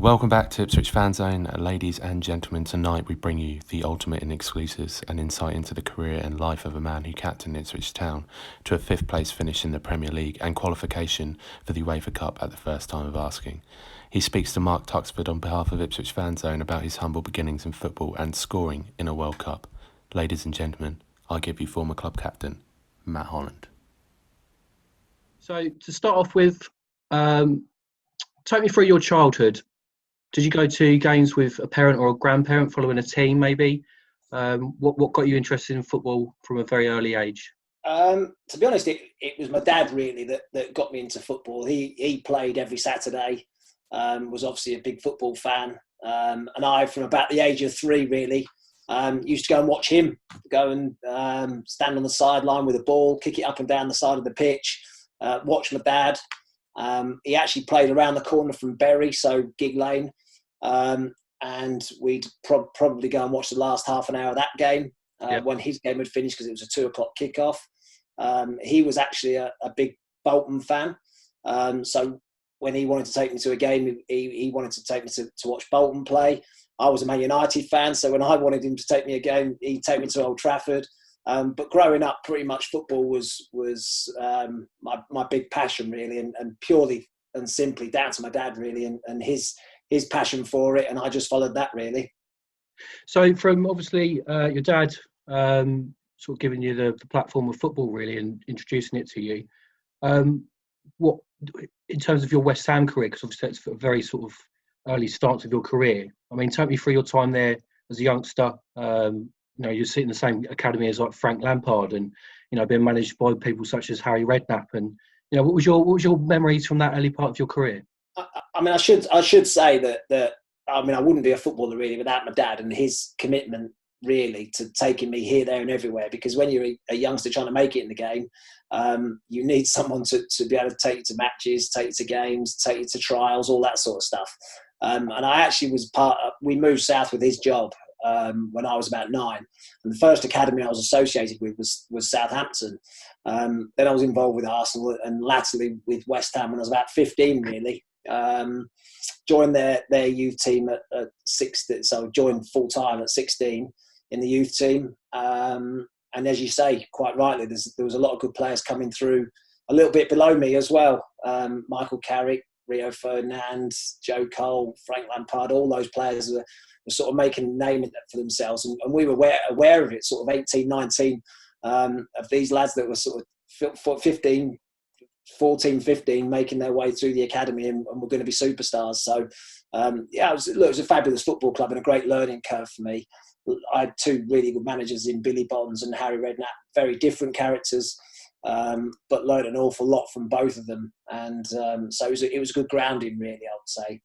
Welcome back to Ipswich Fanzone, ladies and gentlemen. Tonight we bring you the ultimate in exclusives and insight into the career and life of a man who captained Ipswich Town to a fifth place finish in the Premier League and qualification for the UEFA Cup at the first time of asking. He speaks to Mark Tuxford on behalf of Ipswich Fanzone about his humble beginnings in football and scoring in a World Cup. Ladies and gentlemen, I give you former club captain Matt Holland. So to start off with, take me through your childhood. Did you go to games with a parent or a grandparent following a team, maybe? What got you interested in football from a very early age? To be honest, it was my dad really that got me into football. He played every Saturday, was obviously a big football fan. And I, from about the age of 3 really, used to go and watch him, go and stand on the sideline with a ball, kick it up and down the side of the pitch, watch my dad. He actually played around the corner from Bury, so Gig Lane. And we'd probably go and watch the last half an hour of that game when his game had finished, because it was a 2:00 kickoff. He was actually a big Bolton fan. So when he wanted to take me to a game, he wanted to take me to watch Bolton play. I was a Man United fan, so when I wanted him to take me a game, he'd take me to Old Trafford. But growing up, pretty much football was my big passion, really, and purely and simply down to my dad, really, and his passion for it, and I just followed that, really. So from obviously your dad sort of giving you the platform of football, really, and introducing it to you, what in terms of your West Ham career, because obviously it's a very sort of early start of your career. I mean, take me through your time there as a youngster. You're sitting in the same academy as like Frank Lampard, and being managed by people such as Harry Redknapp. And what was your memories from that early part of your career? I mean, I should say that I mean, I wouldn't be a footballer really without my dad and his commitment, really, to taking me here, there, and everywhere. Because when you're a youngster trying to make it in the game, you need someone to be able to take you to matches, take you to games, take you to trials, all that sort of stuff. And I actually was we moved south with his job when I was about 9. And the first academy I was associated with was Southampton. Then I was involved with Arsenal and latterly with West Ham when I was about 15, really. Joined their youth team at 16, so joined full time at 16 in the youth team. And as you say, quite rightly, there was a lot of good players coming through a little bit below me as well. Michael Carrick, Rio Ferdinand, Joe Cole, Frank Lampard, all those players were sort of making a name for themselves. And we were aware of it, sort of 18, 19, of these lads that were sort of 14, 15, making their way through the academy and were going to be superstars. So, it was a fabulous football club and a great learning curve for me. I had 2 really good managers in Billy Bonds and Harry Redknapp, very different characters, but learned an awful lot from both of them. And so it was good grounding, really, I would say.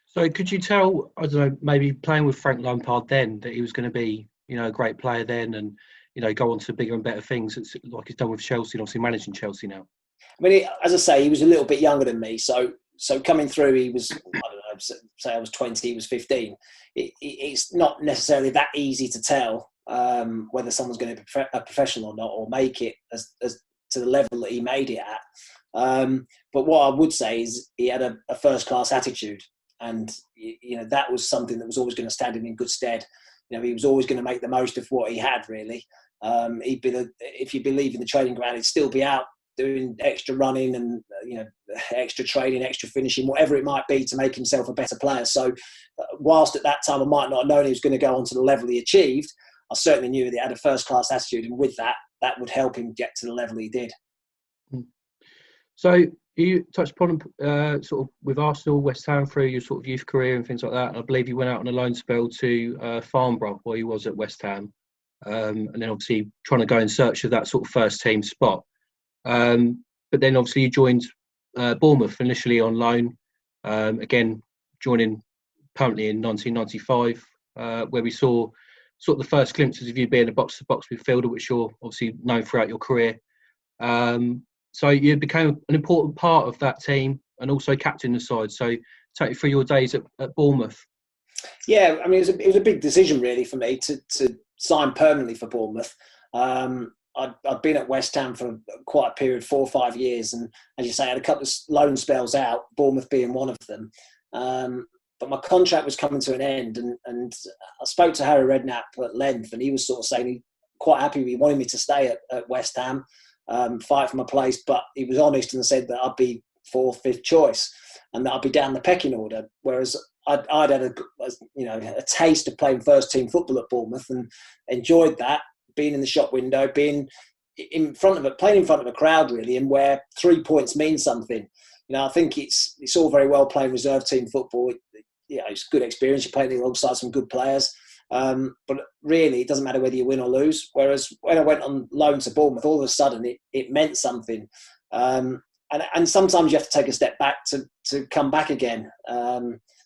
So could you tell, I don't know, maybe playing with Frank Lampard then, that he was going to be, a great player then and, go on to bigger and better things, like he's done with Chelsea and obviously managing Chelsea now? I mean, as I say, he was a little bit younger than me. So coming through, he was, I don't know, say I was 20, he was 15. It's not necessarily that easy to tell whether someone's going to be a professional or not, or make it as to the level that he made it at. But what I would say is he had a first-class attitude. And, that was something that was always going to stand him in good stead. He was always going to make the most of what he had, really. If you believe in the training ground, he'd still be out doing extra running and, extra training, extra finishing, whatever it might be to make himself a better player. So whilst at that time I might not have known he was going to go on to the level he achieved, I certainly knew that he had a first-class attitude. And with that would help him get to the level he did. So you touched upon sort of with Arsenal, West Ham through your sort of youth career and things like that. And I believe you went out on a loan spell to Farnborough while you was at West Ham. And then obviously trying to go in search of that sort of first team spot. But then obviously you joined Bournemouth initially on loan. Again, joining permanently in 1995, where we saw sort of the first glimpses of you being a box-to-box midfielder, which you're obviously known throughout your career. So you became an important part of that team and also captain the side. So take you through your days at Bournemouth. Yeah, I mean, it was a big decision really for me to sign permanently for Bournemouth. I'd been at West Ham for quite a period, 4 or 5 years. And as you say, I had a couple of loan spells out, Bournemouth being one of them. But my contract was coming to an end, and I spoke to Harry Redknapp at length, and he was sort of saying he quite happy. He wanted me to stay at West Ham, fight for my place, but he was honest and said that I'd be fourth, fifth choice, and that I'd be down the pecking order. Whereas I'd had a taste of playing first team football at Bournemouth and enjoyed that, being in the shop window, being playing in front of a crowd really, and where 3 points mean something. I think it's all very well playing reserve team football. It's a good experience. You're playing alongside some good players. But really, it doesn't matter whether you win or lose. Whereas when I went on loan to Bournemouth, all of a sudden it meant something. And sometimes you have to take a step back to come back again.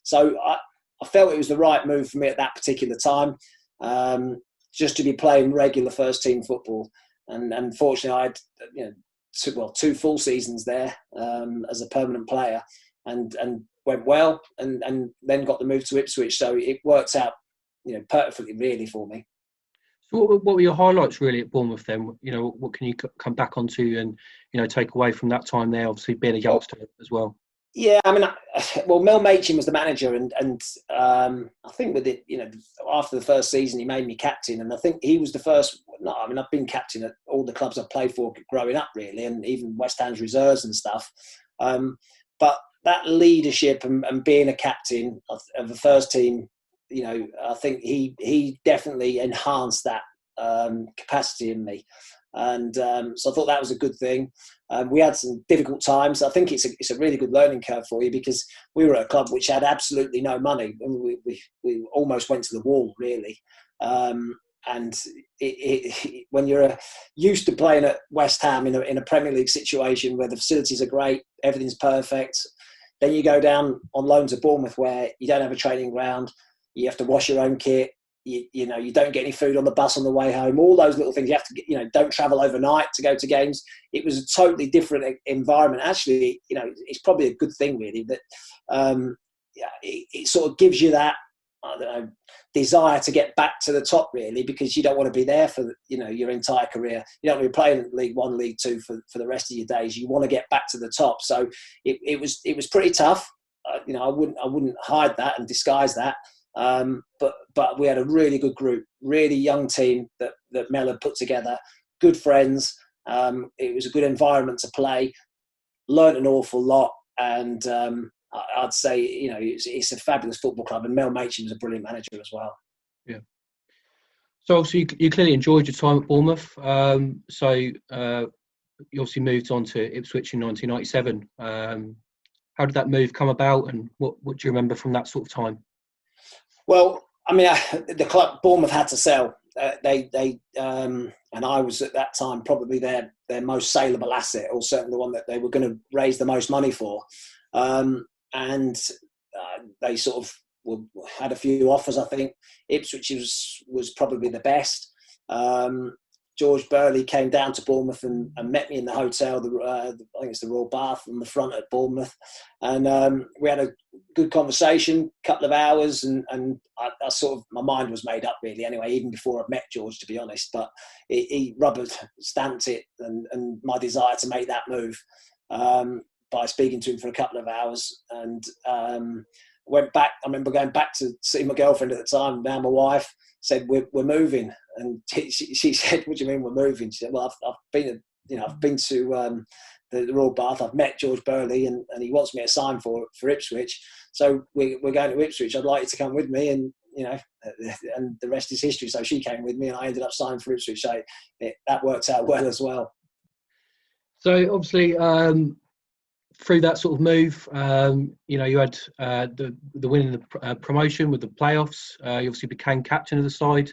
So I felt it was the right move for me at that particular time, just to be playing regular first team football. And unfortunately, I had 2 full seasons there as a permanent player, and went well, and then got the move to Ipswich. So it worked out perfectly really for me. So what were your highlights really at Bournemouth then? What can you come back onto and take away from that time there? Obviously being a youngster as well. Yeah, I mean, Mel Machin was the manager, and I think with it, after the first season, he made me captain, and I think he was the first. No, I mean, I've been captain at all the clubs I've played for growing up, really, and even West Ham's reserves and stuff. But that leadership and being a captain of the first team, I think he definitely enhanced that capacity in me. And so I thought that was a good thing. We had some difficult times. I think it's a really good learning curve for you, because we were at a club which had absolutely no money. We almost went to the wall, really. And when you're used to playing at West Ham in a Premier League situation where the facilities are great, everything's perfect, then you go down on loan to Bournemouth where you don't have a training ground, you have to wash your own kit. You don't get any food on the bus on the way home. All those little things you have to, don't travel overnight to go to games. It was a totally different environment. Actually, it's probably a good thing really that it sort of gives you that desire to get back to the top really, because you don't want to be there for your entire career. You don't want to be playing League One, League Two for the rest of your days. You want to get back to the top. So it was pretty tough. I wouldn't hide that and disguise that. But we had a really good group, really young team that Mel had put together, good friends. It was a good environment to play, learned an awful lot, and I'd say, it's a fabulous football club, and Mel Machin was a brilliant manager as well. Yeah. So obviously you clearly enjoyed your time at Bournemouth. So you obviously moved on to Ipswich in 1997. How did that move come about, and what do you remember from that sort of time? Well, I mean, the club Bournemouth had to sell. And I was at that time probably their most saleable asset, or certainly the one that they were going to raise the most money for. And they sort of had a few offers. I think Ipswich was probably the best. George Burley came down to Bournemouth and met me in the hotel. I think it's the Royal Bath on the front at Bournemouth, and we had a good conversation, couple of hours, and I sort of, my mind was made up really anyway, even before I met George, to be honest. But he rubber stamped it and my desire to make that move by speaking to him for a couple of hours, and went back. I remember going back to see my girlfriend at the time, now my wife. Said we're moving, and she said, "What do you mean we're moving?" She said, "Well, I've been to the Royal Bath. I've met George Burley, and he wants me to sign for Ipswich. So we're going to Ipswich. I'd like you to come with me, and and the rest is history." So she came with me, and I ended up signing for Ipswich. So that worked out well as well. So obviously, through that sort of move, you had the winning the promotion with the playoffs. You obviously became captain of the side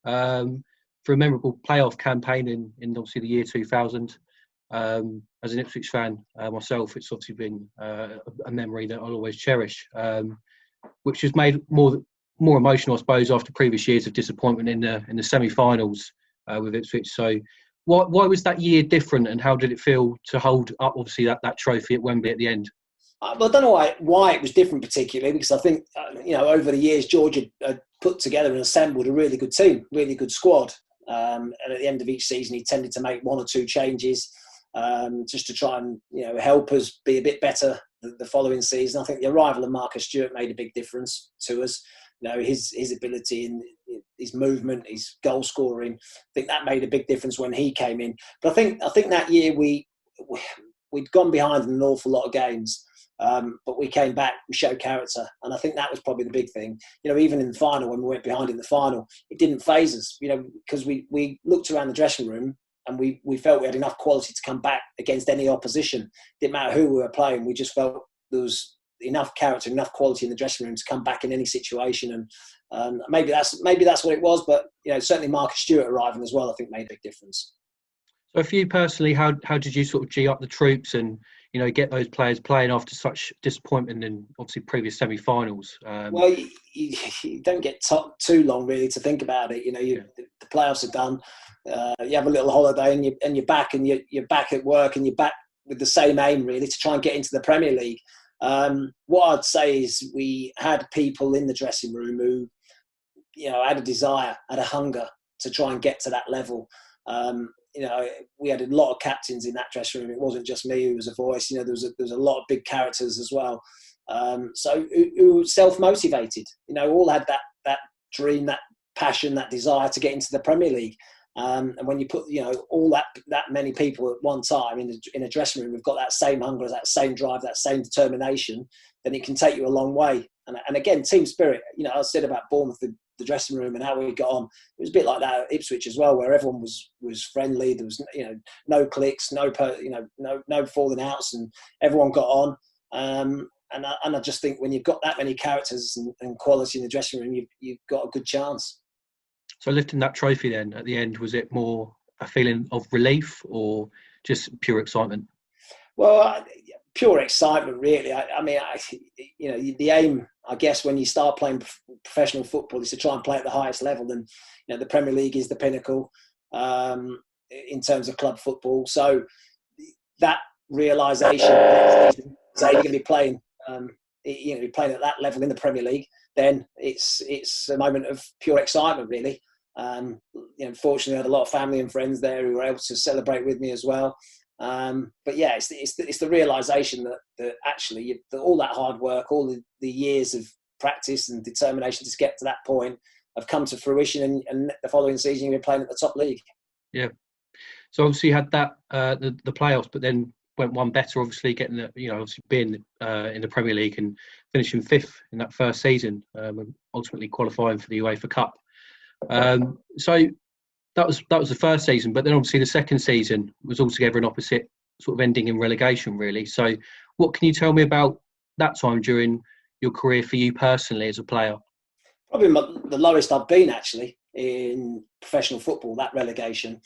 for a memorable playoff campaign in obviously the year 2000. As an Ipswich fan myself, it's obviously been a memory that I'll always cherish, which has made more emotional, I suppose, after previous years of disappointment in the semi-finals with Ipswich. So why was that year different, and how did it feel to hold up, obviously, that trophy at Wembley at the end? Well, I don't know why it was different particularly, because I think, over the years, George had put together and assembled a really good team, really good squad. And at the end of each season, he tended to make one or two changes just to try and, help us be a bit better the following season. I think the arrival of Marcus Stewart made a big difference to us. His ability and his movement, his goal scoring, I think that made a big difference when he came in. But I think that year we'd gone behind in an awful lot of games, but we came back and showed character, and I think that was probably the big thing. Even in the final, when we went behind in the final, it didn't faze us. Because we looked around the dressing room and we felt we had enough quality to come back against any opposition. Didn't matter who we were playing. We just felt there was enough character, enough quality in the dressing room to come back in any situation. And maybe that's what it was. But certainly Marcus Stewart arriving as well, I think, made a big difference. So for you personally, how did you sort of G up the troops and get those players playing after such disappointment in obviously previous semi-finals? Well, you don't get too long really to think about it. The playoffs are done. You have a little holiday and you're back you're back at work and you're back with the same aim really to try and get into the Premier League. What I'd say is we had people in the dressing room who had a desire, had a hunger to try and get to that level. We had a lot of captains in that dressing room. It wasn't just me who was a voice. There was a lot of big characters as well. So who were self-motivated. All had that dream, that passion, that desire to get into the Premier League. And when you put all that many people at one time in a dressing room, we've got that same hunger, that same drive, that same determination, then it can take you a long way. And again, team spirit. I said about Bournemouth, the dressing room and how we got on. It was a bit like that at Ipswich as well, where everyone was friendly. There was no cliques, no falling outs, and everyone got on. And I just think when you've got that many characters and quality in the dressing room, you've got a good chance. So lifting that trophy then at the end, was it more a feeling of relief or just pure excitement? Well, pure excitement, really. The aim, I guess, when you start playing professional football is to try and play at the highest level. And, the Premier League is the pinnacle in terms of club football. So that realisation that you're going to be playing, playing at that level in the Premier League, then it's a moment of pure excitement, really. Fortunately, I had a lot of family and friends there who were able to celebrate with me as well. But yeah, it's the realisation that actually all that hard work, all the years of practice and determination to get to that point have come to fruition, and the following season you're playing at the top league. Yeah. So obviously you had that the playoffs, but then went one better. Obviously getting obviously being in the Premier League and finishing fifth in that first season, and ultimately qualifying for the UEFA Cup. So that was the first season, but then obviously the second season was altogether an opposite, sort of ending in relegation, really. So what can you tell me about that time during your career for you personally as a player? Probably the lowest I've been, actually, in professional football, that relegation,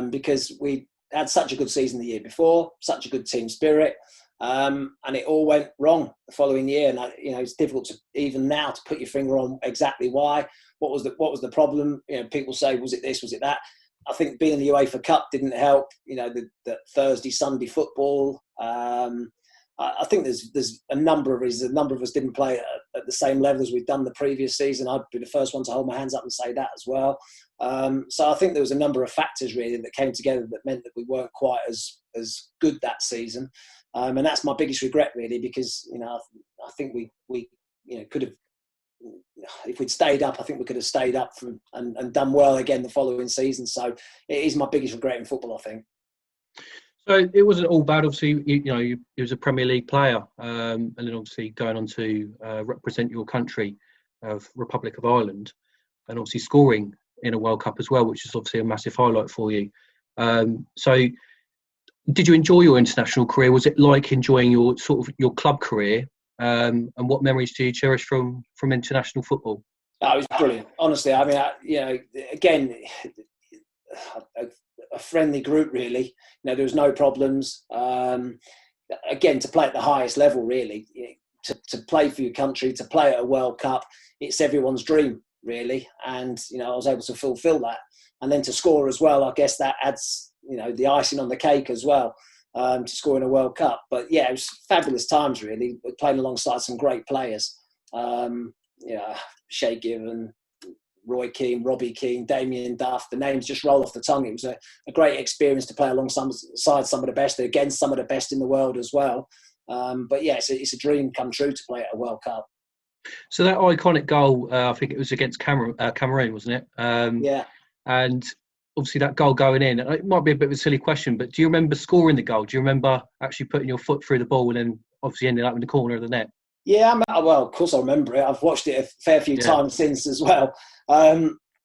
because we had such a good season the year before, such a good team spirit, and it all went wrong the following year. And it's difficult to even now to put your finger on exactly why. What was the problem? People say, was it this? Was it that? I think being in the UEFA Cup didn't help. The Thursday, Sunday football. I think there's a number of reasons. A number of us didn't play at the same level as we'd done the previous season. I'd be the first one to hold my hands up and say that as well. So I think there was a number of factors really that came together that meant that we weren't quite as good that season. And that's my biggest regret really, because I think we could have, if we'd stayed up, I think we could have stayed up and done well again the following season. So it is my biggest regret in football, I think. So it wasn't all bad. Obviously, you was a Premier League player, and then obviously going on to represent your country, Republic of Ireland, and obviously scoring in a World Cup as well, which is obviously a massive highlight for you. So did you enjoy your international career? Was it like enjoying your club career? And what memories do you cherish from international football? It was brilliant. Honestly, I mean, again, a friendly group, really. There was no problems. Again, to play at the highest level, really, to play for your country, to play at a World Cup, it's everyone's dream, really. And, I was able to fulfil that. And then to score as well, I guess that adds, the icing on the cake as well, to score in a World Cup. But yeah, it was fabulous times, really, playing alongside some great players. Shay Given, Roy Keane, Robbie Keane, Damien Duff, the names just roll off the tongue. It was a great experience to play alongside some of the best, against some of the best in the world as well. But yeah, it's a dream come true to play at a World Cup. So that iconic goal, I think it was against Cameroon, wasn't it? Yeah. And obviously that goal going in, it might be a bit of a silly question, but do you remember scoring the goal? Do you remember actually putting your foot through the ball and then obviously ending up in the corner of the net? Yeah, well, of course I remember it. I've watched it a fair few times since as well.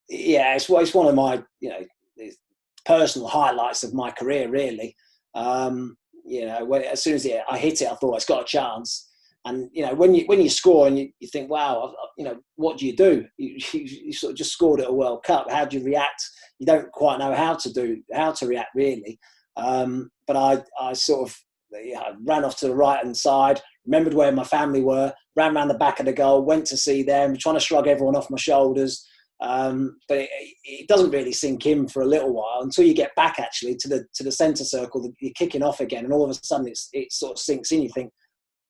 Yeah, it's one of my personal highlights of my career, really. As soon as I hit it, I thought it's got a chance. And when you score and you think, wow, what do? You sort of just scored at a World Cup. How do you react? You don't quite know how to react really. But I sort of ran off to the right hand side, remembered where my family were, ran around the back of the goal, went to see them, trying to shrug everyone off my shoulders. But it doesn't really sink in for a little while until you get back actually to the centre circle. You're kicking off again, and all of a sudden it sort of sinks in. You think,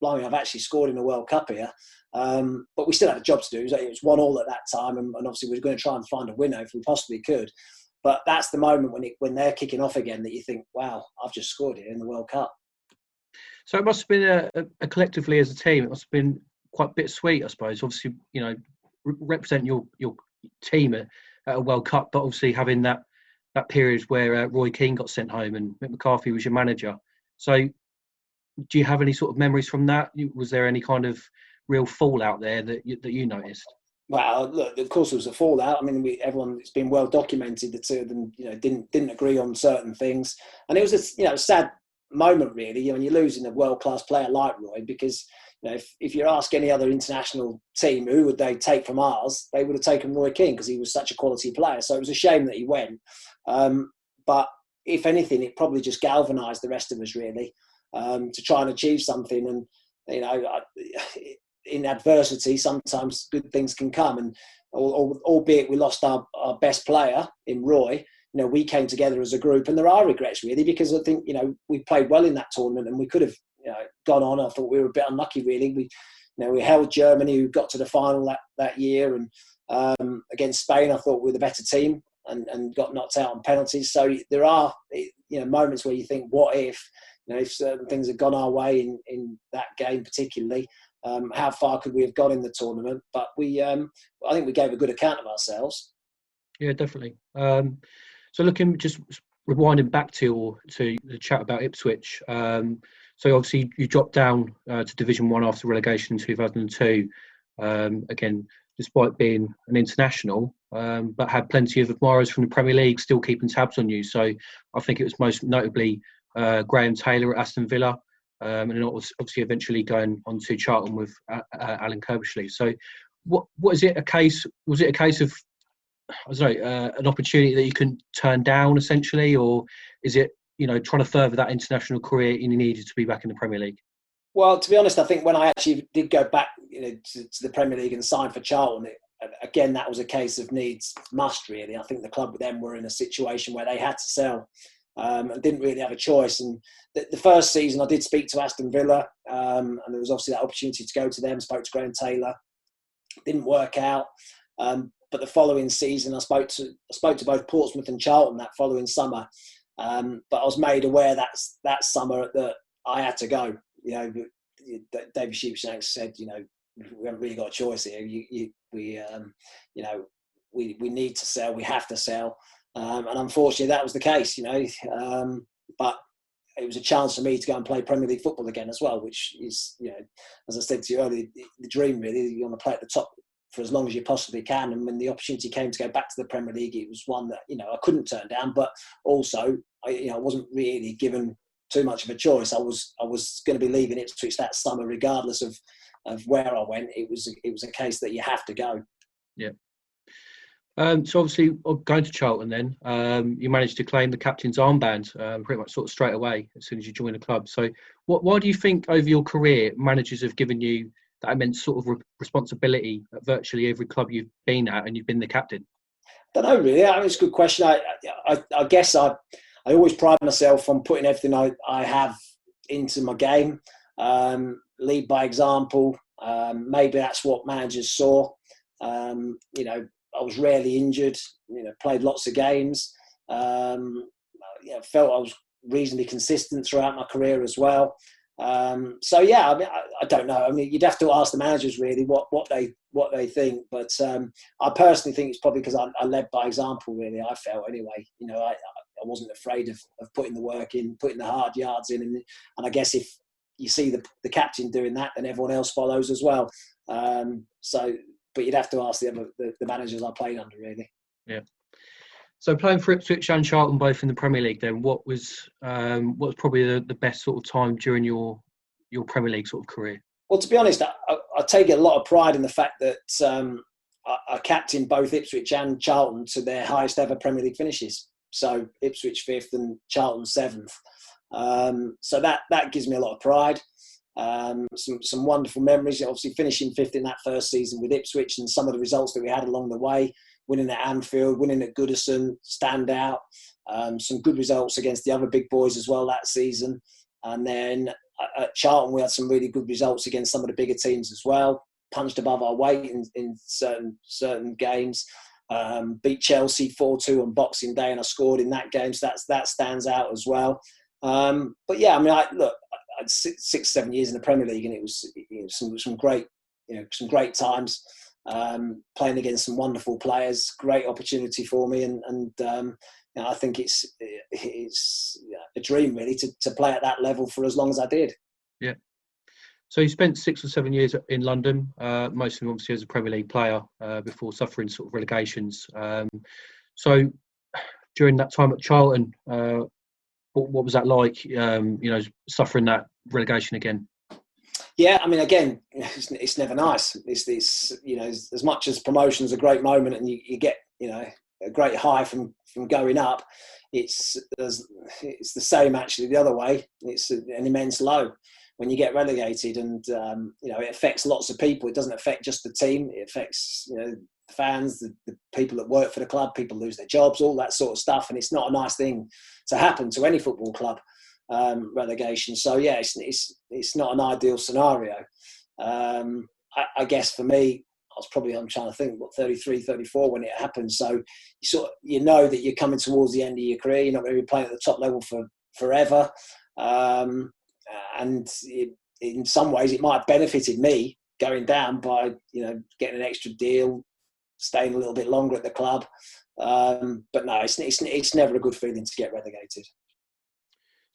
blimey, I've actually scored in a World Cup here. But we still had a job to do. It was 1-1 at that time, and obviously we were going to try and find a winner if we possibly could. But that's the moment when they're kicking off again that you think, wow, I've just scored here in the World Cup. So it must have been a collectively as a team, it must have been quite bittersweet, I suppose. Obviously, represent your team at a World Cup, but obviously having that period where Roy Keane got sent home and Mick McCarthy was your manager. So do you have any sort of memories from that? Was there any kind of real fallout there that you noticed? Well, look, of course there was a fallout. I mean, it's been well documented. The two of them, didn't agree on certain things, and it was a sad moment really. When you're losing a world-class player like Roy, because if you ask any other international team who would they take from ours, they would have taken Roy Keane because he was such a quality player. So it was a shame that he went. But if anything, it probably just galvanised the rest of us really to try and achieve something. And in adversity, sometimes good things can come. And albeit we lost our best player in Roy, we came together as a group, and there are regrets really, because I think we played well in that tournament and we could have gone on. I thought we were a bit unlucky really. We held Germany, who got to the final that year, and against Spain I thought we were the better team and got knocked out on penalties. So there are moments where you think, what if certain things had gone our way in that game particularly, how far could we have gone in the tournament? But I think we gave a good account of ourselves. Yeah, definitely. So looking, just rewinding back to the chat about Ipswich. So obviously you dropped down to Division 1 after relegation in 2002. Again, despite being an international, but had plenty of admirers from the Premier League still keeping tabs on you. So I think it was most notably Graham Taylor at Aston Villa, and then obviously eventually going on to Charlton with Alan Kirbishley. So what is it a case? Was it a case of an opportunity that you can turn down essentially, or is it trying to further that international career and you needed to be back in the Premier League? Well, to be honest, I think when I actually did go back to the Premier League and sign for Charlton, again that was a case of needs must really. I think the club with them were in a situation where they had to sell and didn't really have a choice. And the first season I did speak to Aston Villa, and there was obviously that opportunity to go to them. Spoke to Graham Taylor, didn't work out. But the following season, I spoke to both Portsmouth and Charlton that following summer. But I was made aware that summer that I had to go. David Sheepshanks said, we haven't really got a choice here. We need to sell. We have to sell. And unfortunately, that was the case. But it was a chance for me to go and play Premier League football again as well, which is, as I said to you earlier, the dream really. You want to play at the top for as long as you possibly can. And when the opportunity came to go back to the Premier League, it was one that, I couldn't turn down, but also I wasn't really given too much of a choice. I was going to be leaving Ipswich that summer, regardless of where I went. It was a case that you have to go. Yeah. So obviously going to Charlton then, you managed to claim the captain's armband pretty much sort of straight away as soon as you joined the club. So why do you think over your career managers have given you that immense sort of responsibility at virtually every club you've been at and you've been the captain? I don't know really. I mean, it's a good question. I guess I always pride myself on putting everything I have into my game, lead by example. Maybe that's what managers saw. I was rarely injured, played lots of games. Felt I was reasonably consistent throughout my career as well. So yeah, I mean, I don't know. I mean, you'd have to ask the managers really what they think. But I personally think it's probably because I led by example. Really, I felt anyway. You know, I wasn't afraid of putting the work in, putting the hard yards in, and I guess if you see the captain doing that, then everyone else follows as well. So, but you'd have to ask the managers I played under, really. Yeah. So playing for Ipswich and Charlton both in the Premier League, then what was probably the best sort of time during your Premier League sort of career? Well, to be honest, I take a lot of pride in the fact that I captained both Ipswich and Charlton to their highest ever Premier League finishes. So Ipswich 5th and Charlton 7th. So that gives me a lot of pride. Some wonderful memories. Obviously, finishing 5th in that first season with Ipswich, and some of the results that we had along the way. Winning at Anfield, winning at Goodison, stand out. Some good results against the other big boys as well that season. And then at Charlton, we had some really good results against some of the bigger teams as well. Punched above our weight in certain games. Beat Chelsea 4-2 on Boxing Day, and I scored in that game, so that stands out as well. But yeah, I mean, I had 6-7 years in the Premier League, and it was some great times. Playing against some wonderful players, great opportunity for me, and I think it's a dream really to play at that level for as long as I did. Yeah. So you spent 6 or 7 years in London, most of them obviously as a Premier League player, before suffering sort of relegations. So during that time at Charlton, what was that like? Suffering that relegation again. Yeah, I mean, again, it's never nice. It's as much as promotion's a great moment and you get a great high from going up, it's the same actually the other way. It's an immense low when you get relegated, and it affects lots of people. It doesn't affect just the team. It affects the fans, the people that work for the club. People lose their jobs, all that sort of stuff, and it's not a nice thing to happen to any football club. Relegation. So yeah, it's not an ideal scenario. I guess for me, I'm trying to think, 33, 34 when it happened. So you know that you're coming towards the end of your career. You're not going to be playing at the top level for forever. And in some ways, it might have benefited me going down by getting an extra deal, staying a little bit longer at the club. But no, it's never a good feeling to get relegated.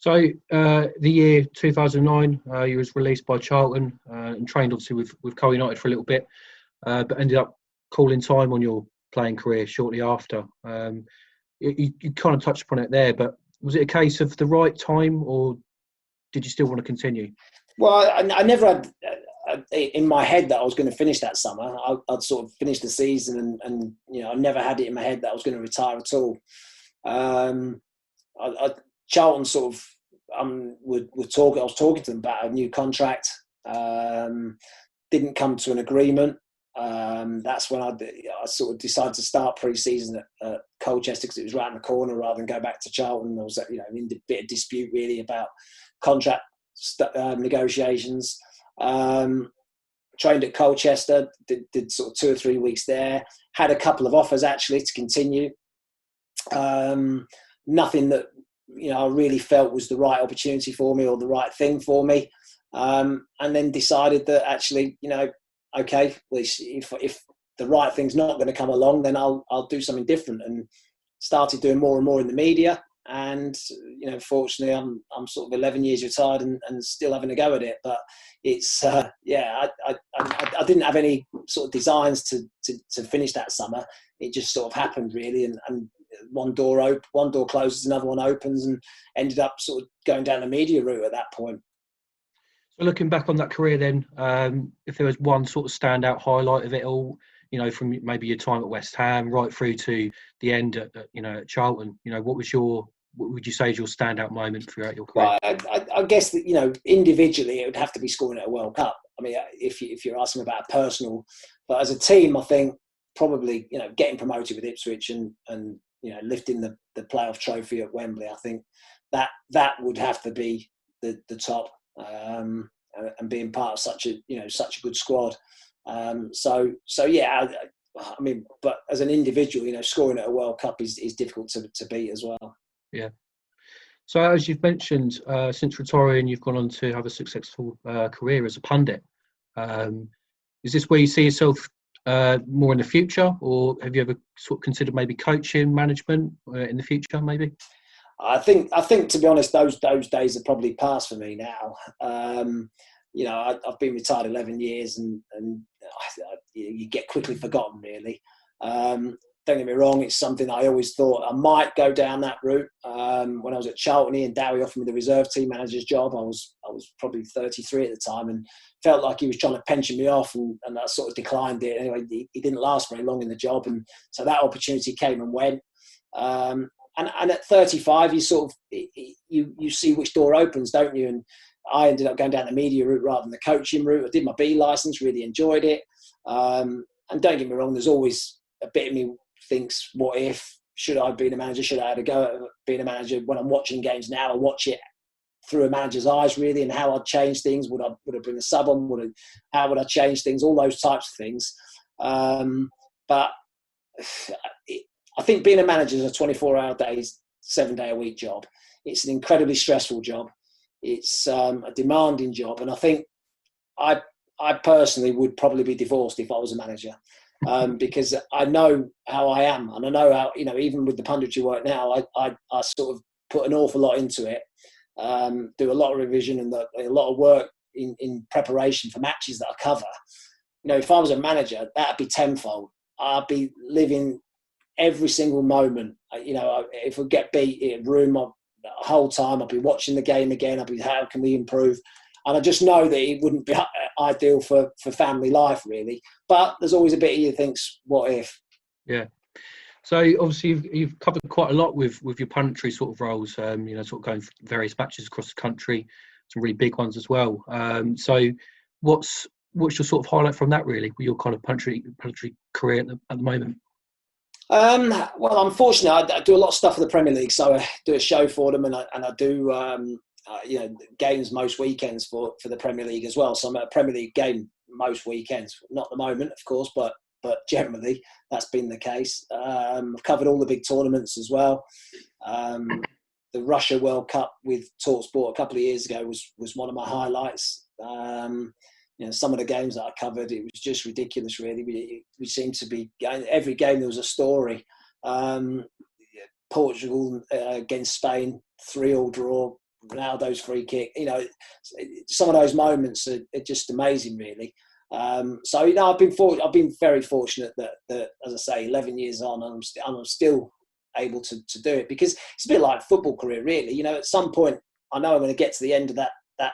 So the year 2009, you was released by Charlton and trained obviously with Cole United for a little bit, but ended up calling time on your playing career shortly after. You kind of touched upon it there, but was it a case of the right time, or did you still want to continue? Well, I never had in my head that I was going to finish that summer. I'd sort of finished the season, and I never had it in my head that I was going to retire at all. Charlton sort of I was talking to them about a new contract. Didn't come to an agreement. That's when I sort of decided to start pre-season at Colchester because it was right in the corner rather than go back to Charlton. There was in a bit of dispute really about contract negotiations. Trained at Colchester, did sort of 2 or 3 weeks there. Had a couple of offers actually to continue. Nothing that I really felt was the right opportunity for me or the right thing for me. And then decided that actually, okay, well, if the right thing's not going to come along, then I'll do something different, and started doing more and more in the media. And fortunately, I'm sort of 11 years retired and still having a go at it. But it's I didn't have any sort of designs to finish that summer. It just sort of happened really, and one door closes, another one opens, and ended up sort of going down the media route at that point. So looking back on that career then, if there was one sort of standout highlight of it all, from maybe your time at West Ham right through to the end at Charlton, what would you say is your standout moment throughout your career? Well, I guess that, individually it would have to be scoring at a World Cup. I mean, if you're asking about a personal, but as a team, I think probably, getting promoted with Ipswich and lifting the playoff trophy at Wembley, I think that would have to be the top, and being part of such a good squad. So yeah, I mean, but as an individual, scoring at a World Cup is difficult to beat as well. Yeah. So as you've mentioned, since retiring, you've gone on to have a successful career as a pundit. Is this where you see yourself more in the future, or have you ever sort of considered maybe coaching, management in the future, maybe? I think to be honest, those days are probably past for me now. I've been retired 11 years, and you get quickly forgotten, really. Don't get me wrong; it's something I always thought I might go down that route. When I was at Charlton, and Dowie offered me the reserve team manager's job. I was probably 33 at the time, and felt like he was trying to pension me off, and I sort of declined it. Anyway, he didn't last very long in the job, and so that opportunity came and went. And at 35, you sort of you see which door opens, don't you? And I ended up going down the media route rather than the coaching route. I did my B license, really enjoyed it. And don't get me wrong, there's always a bit of me thinks, what if? Should I have been a manager? Should I have a go at being a manager? When I'm watching games now, I watch it through a manager's eyes, really, and how I'd change things. Would I bring a sub on? How would I change things? All those types of things. But I think being a manager is a 24-hour days, 7-day-a-week job. It's an incredibly stressful job. It's a demanding job, and I think I personally would probably be divorced if I was a manager, because I know how I am, and I know how, even with the punditry work now, I sort of put an awful lot into it, do a lot of revision and a lot of work in preparation for matches that I cover. If I was a manager, that'd be tenfold. I'd be living every single moment. If we get beat in a room the whole time, I'll be watching the game again. I'll be, how can we improve? And I just know that it wouldn't be ideal for family life, really. But there's always a bit of you thinks, what if? Yeah. So obviously you've covered quite a lot with your punditry sort of roles. Sort of going various matches across the country, some really big ones as well. So what's your sort of highlight from that, really, with your kind of punditry career at the moment? Well, unfortunately, I do a lot of stuff for the Premier League, so I do a show for them, and I do games most weekends for the Premier League as well. So I'm at a Premier League game most weekends. Not at the moment, of course, but generally that's been the case. I've covered all the big tournaments as well. The Russia World Cup with TalkSport a couple of years ago was one of my highlights. Some of the games that I covered, it was just ridiculous, really. We seemed to be going, every game there was a story. Portugal against Spain, 3-3 draw, Ronaldo's free kick. Some of those moments are just amazing, really. I've been very fortunate that, as I say, 11 years on, I'm still able to do it, because it's a bit like a football career, really. At some point, I know I'm going to get to the end of that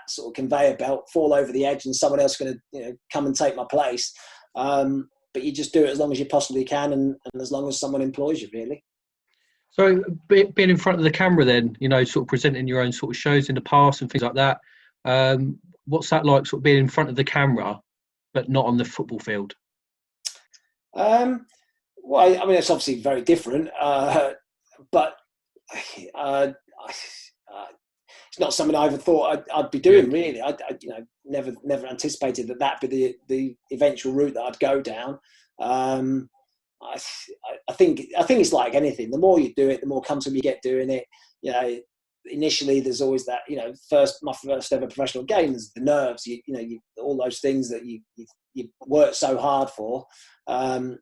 sort of conveyor belt, fall over the edge, and someone else is going to come and take my place. But you just do it as long as you possibly can, and as long as someone employs you, really. So being in front of the camera then, sort of presenting your own sort of shows in the past and things like that, what's that like, sort of being in front of the camera but not on the football field? Well, I mean, it's obviously very different, but it's not something I ever thought I'd be doing, really. I never anticipated that'd be the eventual route that I'd go down. I think it's like anything. The more you do it, the more comfortable you get doing it. Initially there's always that, my first ever professional game, there's the nerves, all those things that you work so hard for, and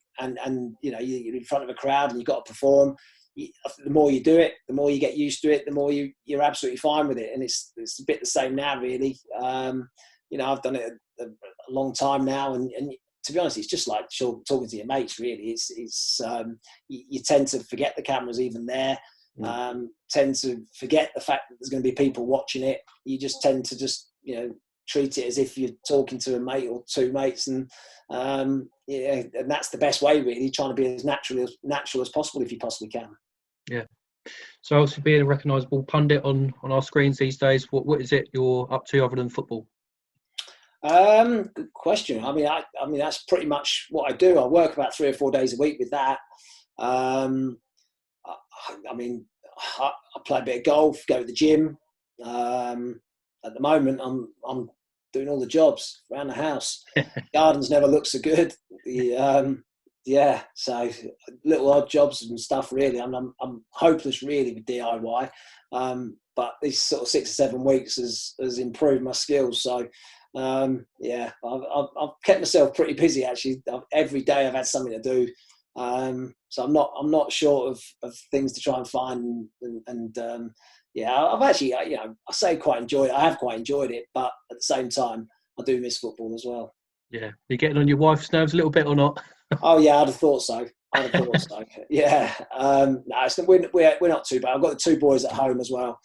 you're in front of a crowd and you've got to perform. The more you do it, the more you get used to it, the more you're absolutely fine with it. And it's a bit the same now, really. I've done it a long time now, and to be honest, it's just like talking to your mates, really. You tend to forget the camera's even there. Tend to forget the fact that there's going to be people watching it. You just tend to treat it as if you're talking to a mate or two mates, and that's the best way, really, trying to be as natural as possible if you possibly can. Yeah. So obviously being a recognisable pundit on our screens these days, what is it you're up to other than football? Good question. I mean that's pretty much what I do. I work about 3 or 4 days a week with that. I play a bit of golf, go to the gym. At the moment, I'm doing all the jobs around the house. Gardens never look so good. So little odd jobs and stuff, really. I'm hopeless, really, with DIY. but these sort of 6 or 7 weeks has improved my skills. So I've kept myself pretty busy actually. Every day I've had something to do. So I'm not short of things to try and find, and I've actually, I say quite enjoyed it. I have quite enjoyed it, but at the same time, I do miss football as well. Yeah, you're getting on your wife's nerves a little bit or not? Oh yeah, I'd have thought so. Yeah. No, we're not too bad. I've got the 2 boys at home as well.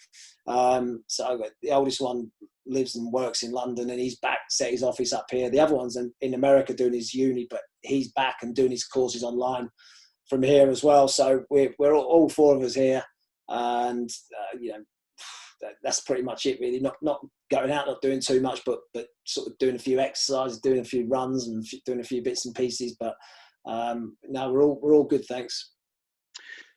So the oldest one lives and works in London, and he's back, set his office up here. The other one's in America doing his uni, but he's back and doing his courses online from here as well. So we're all 4 of us here, and that's pretty much it really. Not going out, not doing too much, but sort of doing a few exercises, doing a few runs, and doing a few bits and pieces. But no, we're all good, thanks.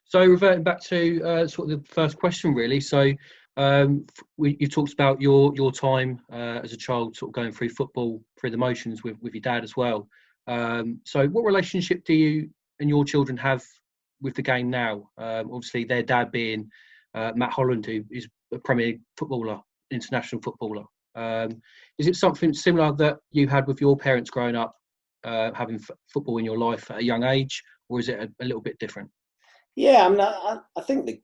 So reverting back to sort of the first question, really. So you talked about your time as a child, sort of going through football, through the motions with your dad as well. So what relationship do you and your children have with the game now? Obviously, their dad being Matt Holland, who is a Premier footballer, international footballer. Is it something similar that you had with your parents growing up, having football in your life at a young age, or is it a little bit different? Yeah, I mean, I think the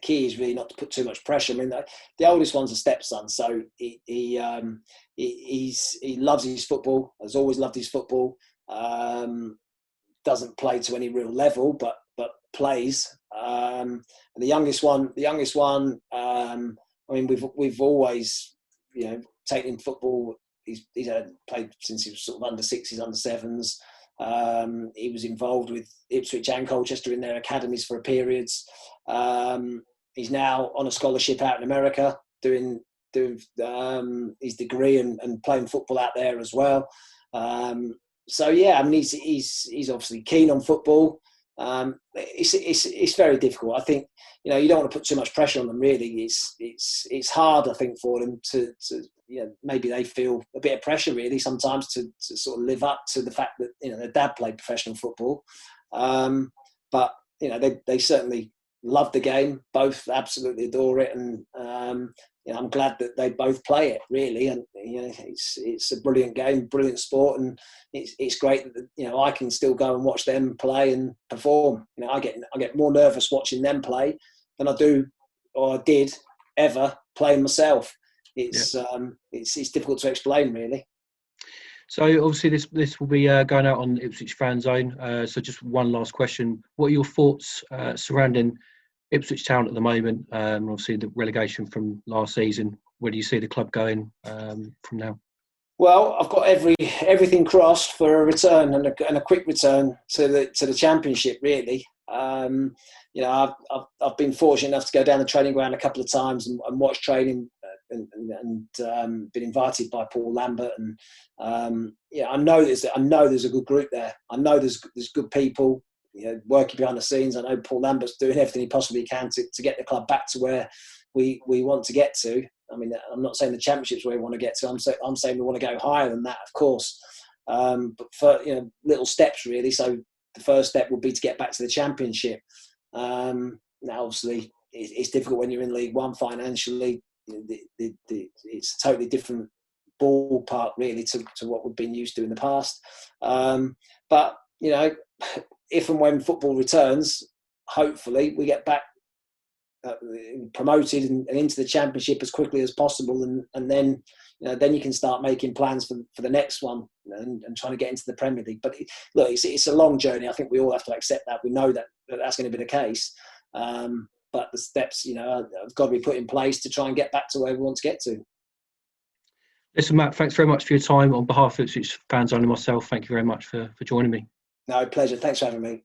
key is really not to put too much pressure. I mean, the oldest one's a stepson, so he loves his football. Has always loved his football. Doesn't play to any real level, but plays. And the youngest one. I mean, we've always, taken him football. He's played since he was sort of under 6s, under 7s. He was involved with Ipswich and Colchester in their academies for periods. He's now on a scholarship out in America, doing his degree and playing football out there as well. So yeah, I mean, he's obviously keen on football. It's very difficult. I think you don't want to put too much pressure on them. Really, it's hard. I think for them to maybe they feel a bit of pressure really sometimes to sort of live up to the fact that their dad played professional football. But they certainly love the game. Both absolutely adore it, and I'm glad that they both play it really. And it's a brilliant game, brilliant sport, and it's great that I can still go and watch them play and perform. I get more nervous watching them play than I do or I did ever playing myself. It's difficult to explain really. So obviously this will be going out on Ipswich Fanzone. So just one last question: what are your thoughts surrounding Ipswich Town at the moment? Obviously the relegation from last season. Where do you see the club going from now? Well, I've got everything crossed for a return and a quick return to the Championship. Really, I've been fortunate enough to go down the training ground a couple of times and watch training, and been invited by Paul Lambert, and I know there's a good group there. I know there's good people working behind the scenes. I know Paul Lambert's doing everything he possibly can to get the club back to where we want to get to. I mean, I'm not saying the Championship's where we want to get to. I'm saying we want to go higher than that, of course. But for little steps really. So the first step would be to get back to the Championship. Now, obviously, it's difficult when you're in League One financially. It's a totally different ballpark really to what we've been used to in the past. But if and when football returns, hopefully we get back promoted and into the Championship as quickly as possible, and then you can start making plans for the next one and trying to get into the Premier League. But look, it's a long journey. I think we all have to accept that. We know that that's going to be the case. But the steps, have got to be put in place to try and get back to where we want to get to. Listen, Matt, thanks very much for your time. On behalf of Ipswich Fanzone and myself, thank you very much for joining me. No, pleasure. Thanks for having me.